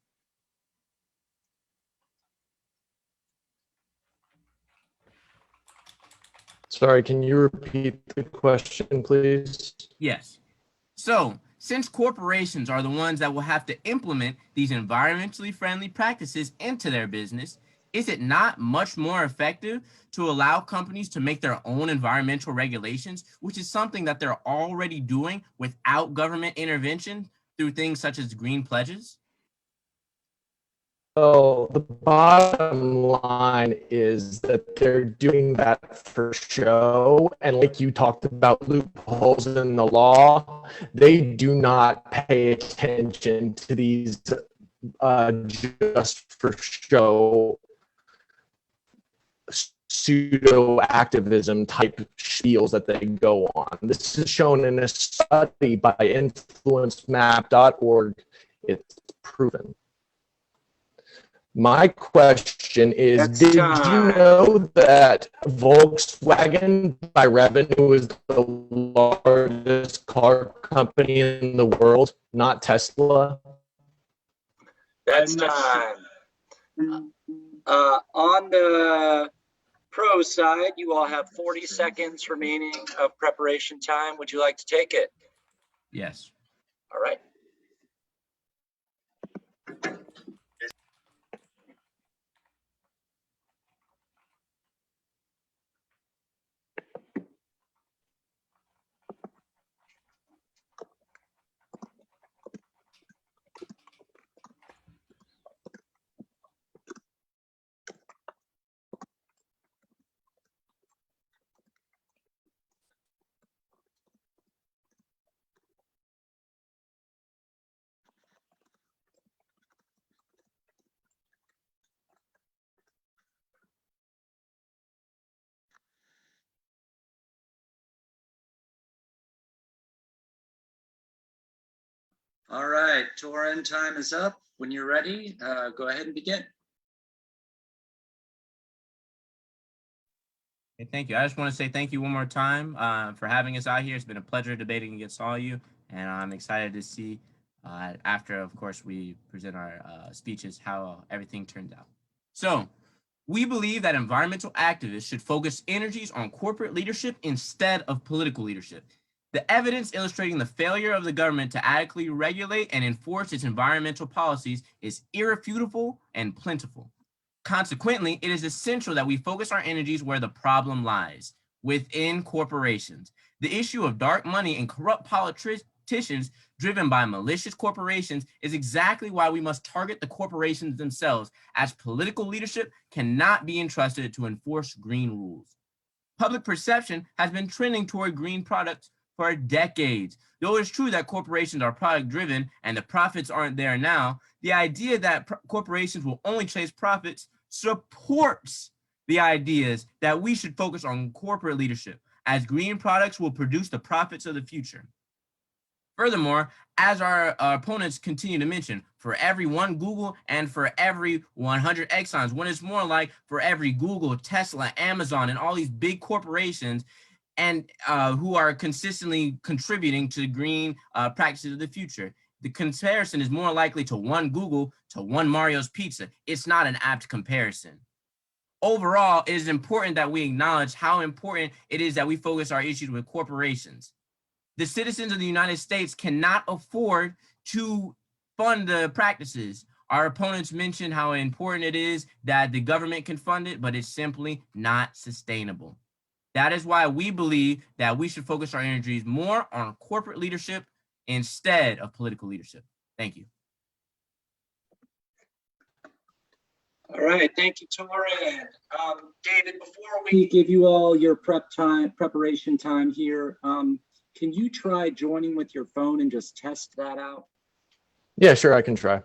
Sorry, can you repeat the question, please? Yes. So, since corporations are the ones that will have to implement these environmentally friendly practices into their business, is it not much more effective to allow companies to make their own environmental regulations, which is something that they're already doing without government intervention through things such as green pledges? So the bottom line is that they're doing that for show. And like you talked about loopholes in the law, they do not pay attention to these just for show pseudo activism type spiels that they go on. This is shown in a study by influencemap.org. It's proven. My question is, did you know that Volkswagen by revenue is the largest car company in the world, not Tesla? That's time. On the pro side, you all have 40 seconds remaining of preparation time. Would you like to take it? Yes. All right. All right, Torin, time is up. When you're ready, go ahead and begin. Hey, thank you. I just want to say thank you one more time for having us out here. It's been a pleasure debating against all of you, and I'm excited to see after, of course, we present our speeches, how everything turns out. So, we believe that environmental activists should focus energies on corporate leadership instead of political leadership. The evidence illustrating the failure of the government to adequately regulate and enforce its environmental policies is irrefutable and plentiful. Consequently, it is essential that we focus our energies where the problem lies, within corporations. The issue of dark money and corrupt politicians driven by malicious corporations is exactly why we must target the corporations themselves, as political leadership cannot be entrusted to enforce green rules. Public perception has been trending toward green products for decades. Though it's true that corporations are product driven and the profits aren't there now, the idea that corporations will only chase profits supports the ideas that we should focus on corporate leadership, as green products will produce the profits of the future. Furthermore, as our opponents continue to mention, for every one Google and for every 100 Exxons, when it's more like for every Google, Tesla, Amazon, and all these big corporations and who are consistently contributing to green practices of the future. The comparison is more likely to one Google to one Mario's Pizza. It's not an apt comparison. Overall, it is important that we acknowledge how important it is that we focus our issues with corporations. The citizens of the United States cannot afford to fund the practices. Our opponents mentioned how important it is that the government can fund it, but it's simply not sustainable. That is why we believe that we should focus our energies more on corporate leadership instead of political leadership. Thank you. All right, thank you, Torin. David, before we give you all your preparation time here, can you try joining with your phone and just test that out? Yeah, sure, I can try.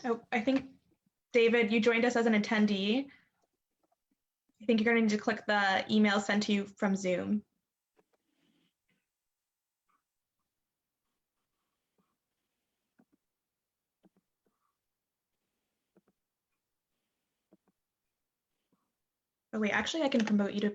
Oh, I think, David, you joined us as an attendee. I think you're going to need to click the email sent to you from Zoom. Oh, wait, actually, I can promote you to.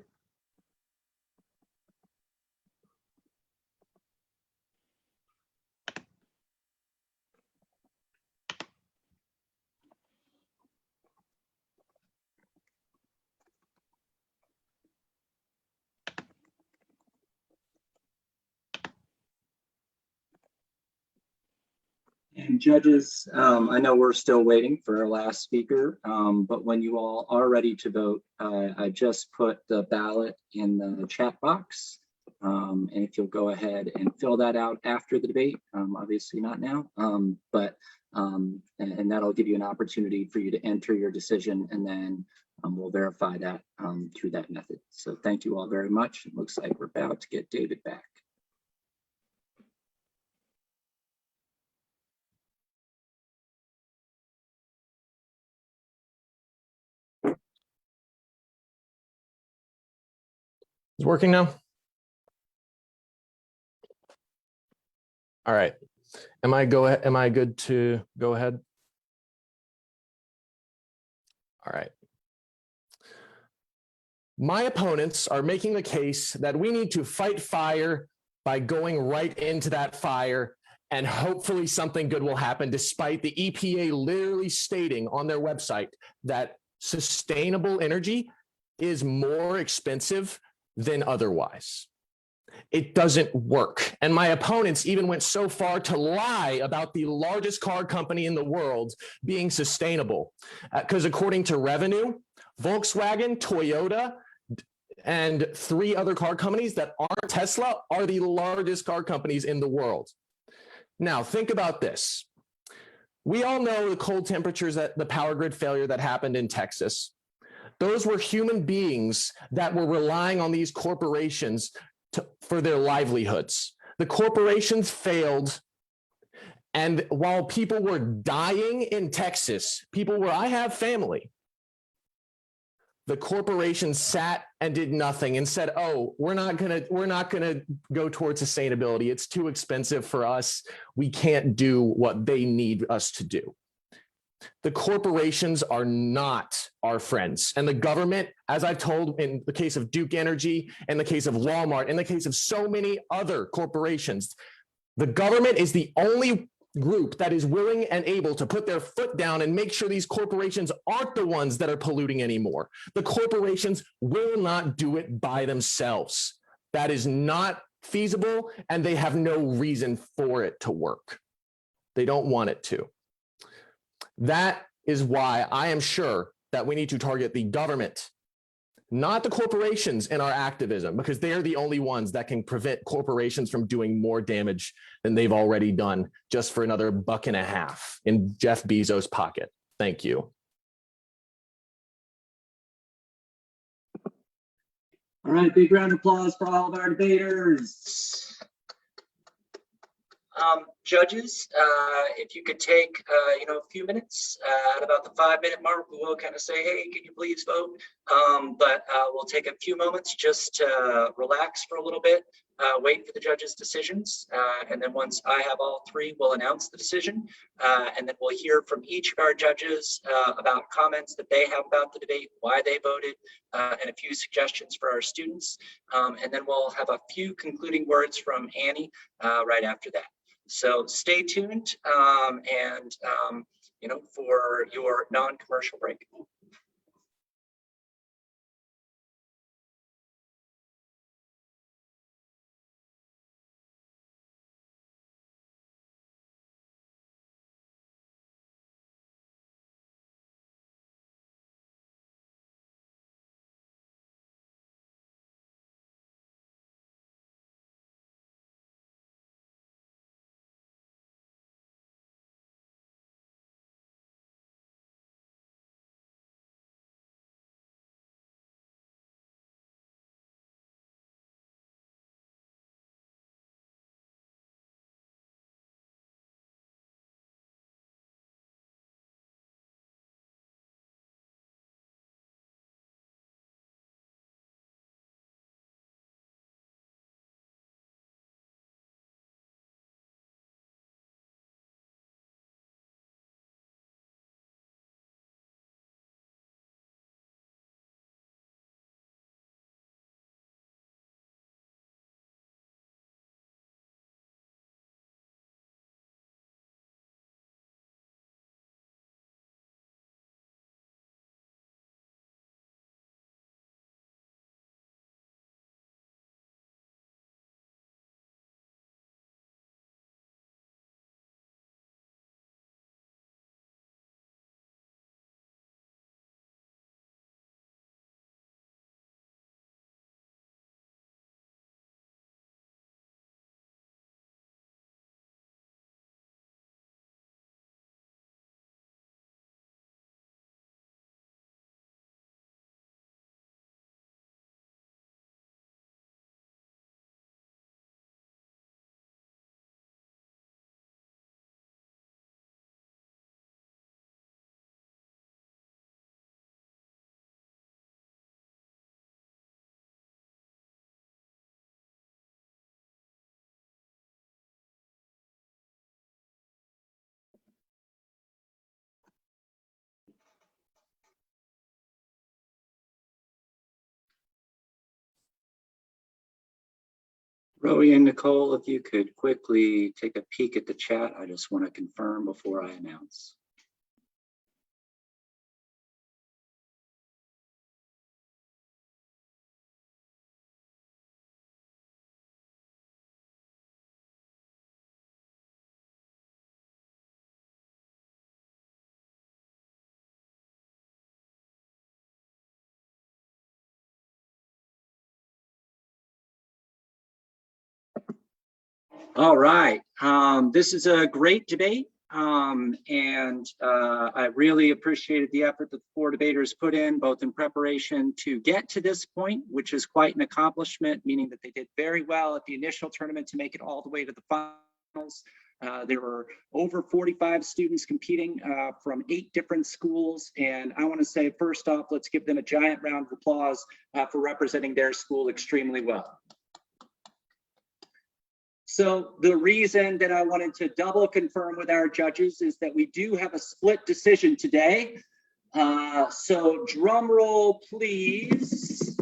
And judges, I know we're still waiting for our last speaker, but when you all are ready to vote, I just put the ballot in the chat box. And if you'll go ahead and fill that out after the debate, obviously not now, and that'll give you an opportunity for you to enter your decision, and then we'll verify that through that method. So thank you all very much. It looks like we're about to get David back. It's working now? All right. Am I good to go ahead? All right. My opponents are making the case that we need to fight fire by going right into that fire, and hopefully something good will happen, despite the EPA literally stating on their website that sustainable energy is more expensive than otherwise. It doesn't work. And my opponents even went so far to lie about the largest car company in the world being sustainable. Because according to revenue, Volkswagen, Toyota, and 3 other car companies that aren't Tesla are the largest car companies in the world. Now, think about this. We all know the cold temperatures, that the power grid failure that happened in Texas. Those were human beings that were relying on these corporations for their livelihoods. The corporations failed. And while people were dying in Texas, I have family. The corporations sat and did nothing and said, oh, we're not gonna go towards sustainability. It's too expensive for us. We can't do what they need us to do. The corporations are not our friends. And the government, as I've told in the case of Duke Energy, in the case of Walmart, in the case of so many other corporations, the government is the only group that is willing and able to put their foot down and make sure these corporations aren't the ones that are polluting anymore. The corporations will not do it by themselves. That is not feasible, and they have no reason for it to work. They don't want it to. That is why I am sure that we need to target the government, not the corporations, in our activism, because they are the only ones that can prevent corporations from doing more damage than they've already done just for another $1.50 in Jeff Bezos' pocket. Thank you. All right, big round of applause for all of our debaters. Judges, if you could take, a few minutes, at about the 5-minute mark, we will kind of say, hey, can you please vote? But we'll take a few moments just to relax for a little bit, wait for the judges' decisions. And then once I have all 3, we'll announce the decision. And then we'll hear from each of our judges about comments that they have about the debate, why they voted, and a few suggestions for our students. And then we'll have a few concluding words from Annie right after that. So stay tuned for your non-commercial break. Rowie and Nicole, if you could quickly take a peek at the chat, I just want to confirm before I announce. All right, this is a great debate, and I really appreciated the effort that the four debaters put in, both in preparation to get to this point, which is quite an accomplishment, meaning that they did very well at the initial tournament to make it all the way to the finals. There were over 45 students competing from 8 different schools, and I want to say, first off, let's give them a giant round of applause for representing their school extremely well. So the reason that I wanted to double confirm with our judges is that we do have a split decision today. So drum roll, please.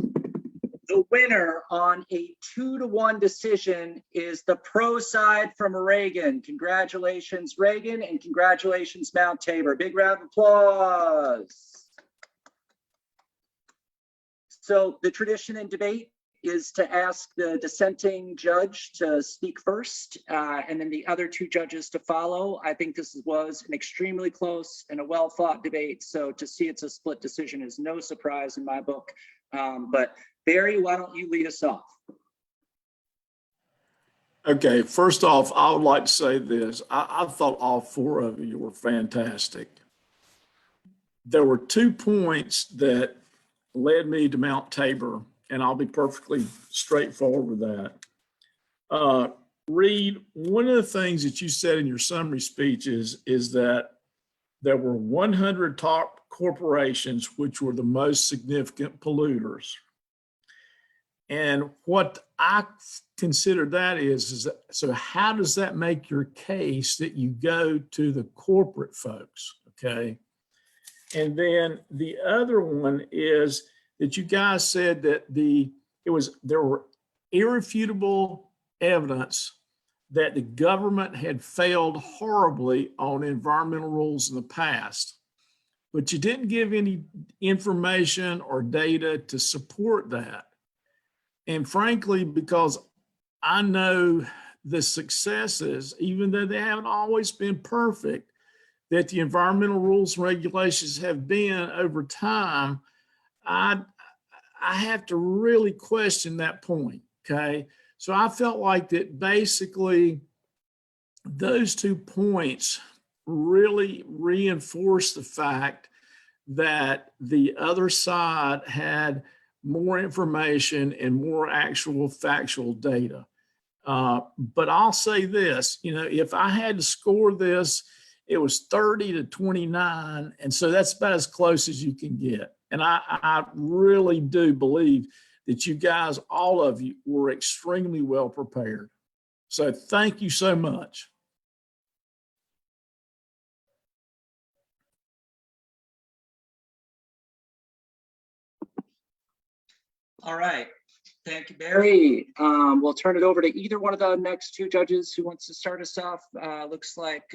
The winner on a 2-to-1 decision is the pro side from Reagan. Congratulations, Reagan, and congratulations, Mount Tabor. Big round of applause. So the tradition in debate is to ask the dissenting judge to speak first, and then the other 2 judges to follow. I think this was an extremely close and a well-fought debate, so to see it's a split decision is no surprise in my book. But Barry, why don't you lead us off? Okay, first off, I would like to say this. I thought all 4 of you were fantastic. There were 2 points that led me to Mount Tabor, and I'll be perfectly straightforward with that. Reed, one of the things that you said in your summary speech is that there were 100 top corporations which were the most significant polluters. And what I consider that is that, so how does that make your case that you go to the corporate folks, okay? And then the other one is that you guys said that there were irrefutable evidence that the government had failed horribly on environmental rules in the past, but you didn't give any information or data to support that. And frankly, because I know the successes, even though they haven't always been perfect, that the environmental rules and regulations have been over time, I have to really question that point, okay? So I felt like that basically those 2 points really reinforce the fact that the other side had more information and more actual factual data. But I'll say this, if I had to score this, it was 30-29. And so that's about as close as you can get. And I really do believe that you guys, all of you, were extremely well prepared. So thank you so much. All right, thank you, Barry. We'll turn it over to either one of the next 2 judges who wants to start us off. Looks like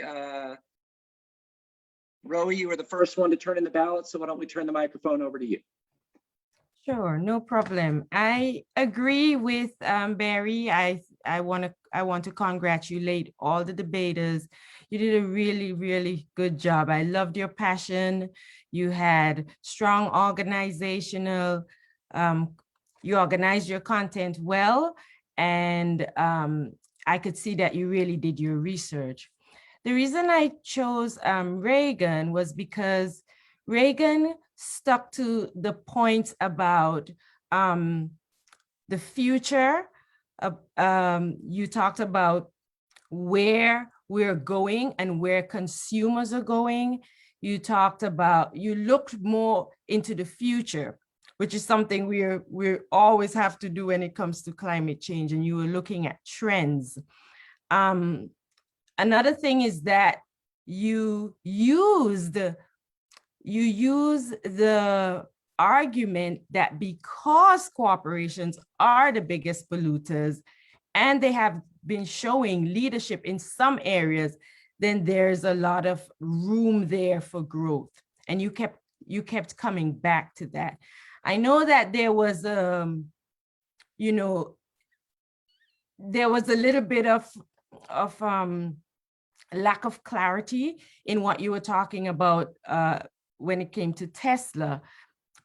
Rowie, you were the first one to turn in the ballot, so why don't we turn the microphone over to you? Sure, no problem. I agree with Barry. I want to congratulate all the debaters. You did a really, really good job. I loved your passion. You had strong organizational, you organized your content well, and I could see that you really did your research. The reason I chose Reagan was because Reagan stuck to the points about the future. You talked about where we're going and where consumers are going. You looked more into the future, which is something we always have to do when it comes to climate change, and you were looking at trends. Another thing is that you use the argument that because corporations are the biggest polluters and they have been showing leadership in some areas, then there's a lot of room there for growth. And you kept coming back to that. I know that there was you know, there was a little bit of lack of clarity in what you were talking about when it came to Tesla,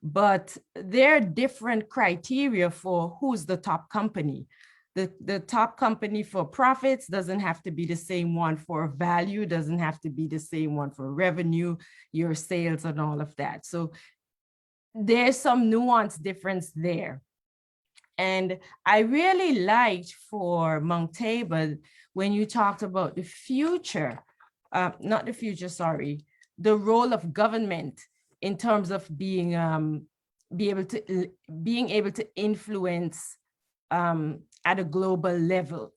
but there are different criteria for who's the top company. The top company for profits doesn't have to be the same one for value, doesn't have to be the same one for revenue, your sales and all of that. So there's some nuance difference there. And I really liked for Mount Tabor when you talked about the future, not the future, sorry, the role of government in terms of being able to influence at a global level.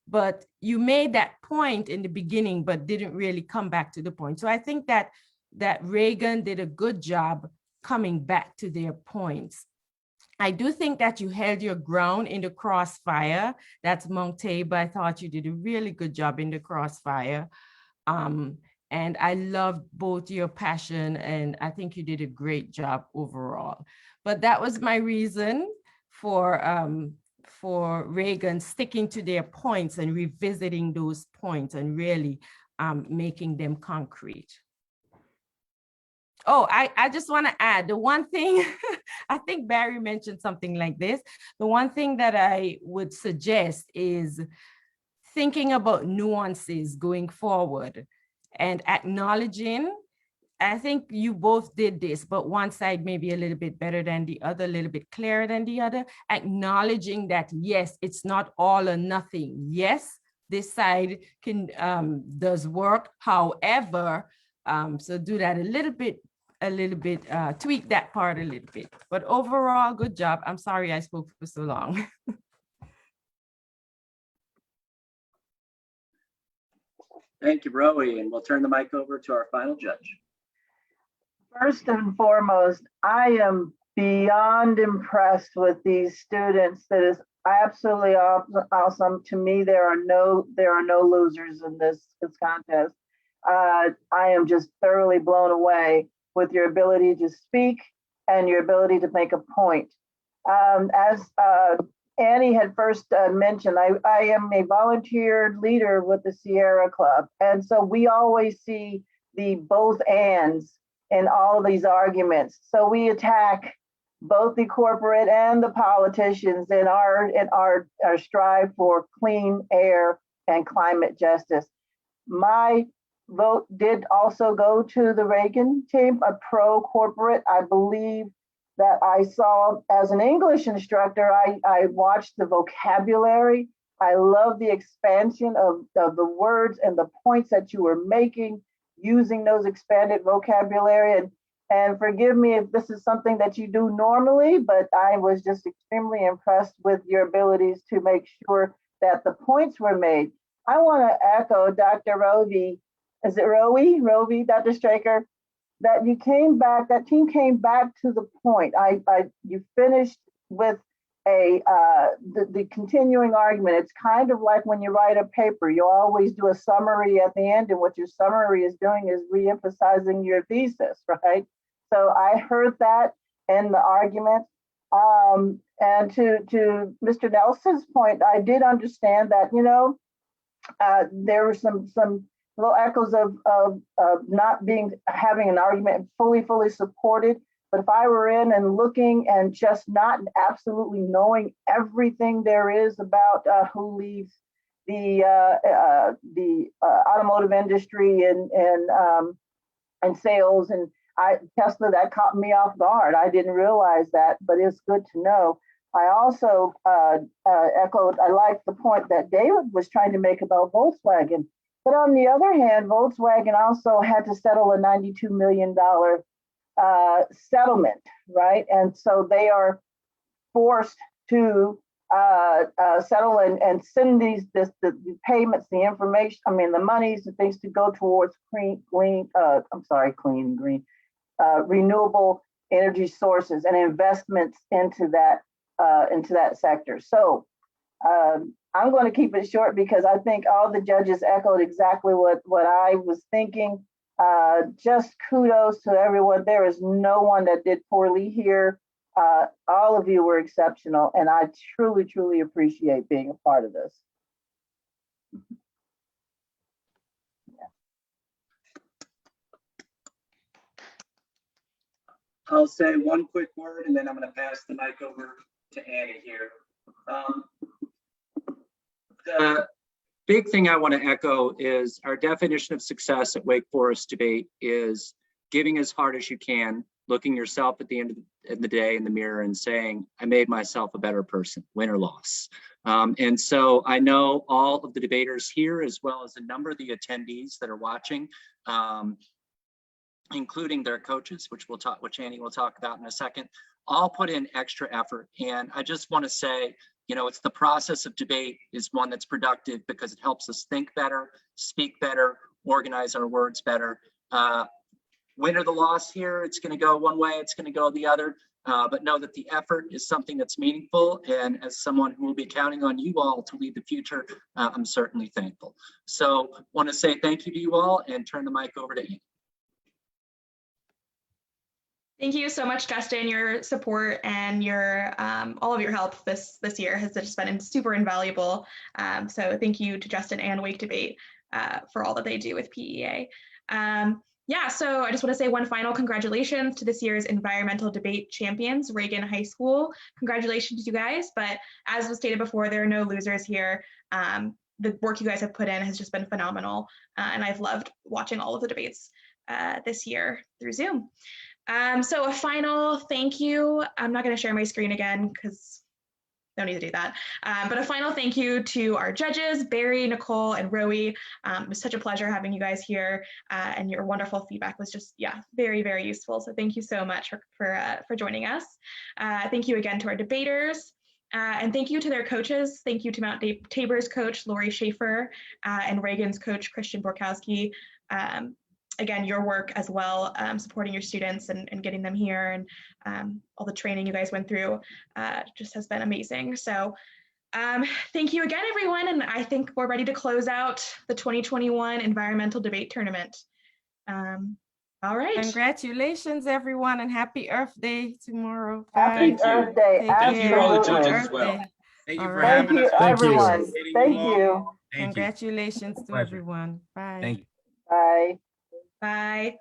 But you made that point in the beginning, but didn't really come back to the point. So I think that Reagan did a good job coming back to their points. I do think that you held your ground in the Crossfire. That's Mount Tabor. I thought you did a really good job in the Crossfire. And I loved both your passion, and I think you did a great job overall. But that was my reason for Reagan sticking to their points and revisiting those points and really making them concrete. Oh, I just want to add the one thing, I think Barry mentioned something like this. The one thing that I would suggest is thinking about nuances going forward and acknowledging, I think you both did this, but one side may be a little bit better than the other, a little bit clearer than the other, acknowledging that, yes, it's not all or nothing. Yes, this side does work. However, so do that a little bit, tweak that part a little bit. But overall, good job. I'm sorry I spoke for so long. Thank you, Roe, and we'll turn the mic over to our final judge. First and foremost, I am beyond impressed with these students. That is absolutely awesome. To me, there are no losers in this contest. I am just thoroughly blown away with your ability to speak and your ability to make a point. As Annie had first mentioned, I am a volunteer leader with the Sierra Club. And so we always see the both ands in all of these arguments. So we attack both the corporate and the politicians in our strive for clean air and climate justice. My vote did also go to the Reagan team, a pro-corporate. I believe that I saw as an English instructor, I watched the vocabulary. I love the expansion of the words and the points that you were making using those expanded vocabulary. And forgive me if this is something that you do normally, but I was just extremely impressed with your abilities to make sure that the points were made. I want to echo Dr. Rovi. Is it Rovi, Dr. Straker? That you came back, that team came back to the point. You finished with the continuing argument. It's kind of like when you write a paper, you always do a summary at the end, and what your summary is doing is re-emphasizing your thesis, right? So I heard that in the argument. And to Mr. Nelson's point, I did understand that, there were some little echoes of not having an argument fully supported. But if I were in and looking and just not absolutely knowing everything there is about who leads the automotive industry and sales and Tesla, that caught me off guard. I didn't realize that, but it's good to know. I also echoed, I like the point that David was trying to make about Volkswagen. But on the other hand, Volkswagen also had to settle a $92 million settlement, right? And so they are forced to settle and send the payments, the information, the monies, the things to go towards renewable energy sources and investments into that sector. So I'm going to keep it short because I think all the judges echoed exactly what I was thinking. Just kudos to everyone. There is no one that did poorly here. All of you were exceptional, and I truly, truly appreciate being a part of this. I'll say one quick word and then I'm going to pass the mic over to Annie here. The big thing I want to echo is our definition of success at Wake Forest Debate is giving as hard as you can, looking yourself at the end of the day in the mirror and saying, I made myself a better person, win or loss. And so I know all of the debaters here, as well as a number of the attendees that are watching, including their coaches, which Annie will talk about in a second, all put in extra effort. And I just want to say, you know, it's the process of debate is one that's productive because it helps us think better, speak better, organize our words better. Win or the loss here, it's going to go one way, it's going to go the other. But know that the effort is something that's meaningful. And as someone who will be counting on you all to lead the future, I'm certainly thankful. So want to say thank you to you all and turn the mic over to Annie. Thank you so much, Justin. Your support and your all of your help this year has just been super invaluable. So thank you to Justin and Wake Debate for all that they do with PEA. Yeah, so I just want to say one final congratulations to this year's environmental debate champions, Reagan High School. Congratulations, you guys. But as was stated before, there are no losers here. The work you guys have put in has just been phenomenal. And I've loved watching all of the debates this year through Zoom. So a final thank you. I'm not going to share my screen again because no need to do that. But a final thank you to our judges, Barry, Nicole, and Roe. It was such a pleasure having you guys here, and your wonderful feedback was just, yeah, very, very useful. So thank you so much for joining us. Thank you again to our debaters. And thank you to their coaches. Thank you to Mount Tabor's coach, Lori Schaefer, and Reagan's coach, Christian Borkowski. Again, your work as well, supporting your students and getting them here, and all the training you guys went through just has been amazing. So thank you again, everyone. And I think we're ready to close out the 2021 Environmental Debate Tournament. All right. Congratulations, everyone, and happy Earth Day tomorrow. Happy Earth Day. Thank you to all the Absolutely. judges as well. Thank you All for right. having us. Thank you, everyone. Thank all. you. Thank you. Congratulations to Pleasure. everyone. Bye. Thank you. Bye. Bye.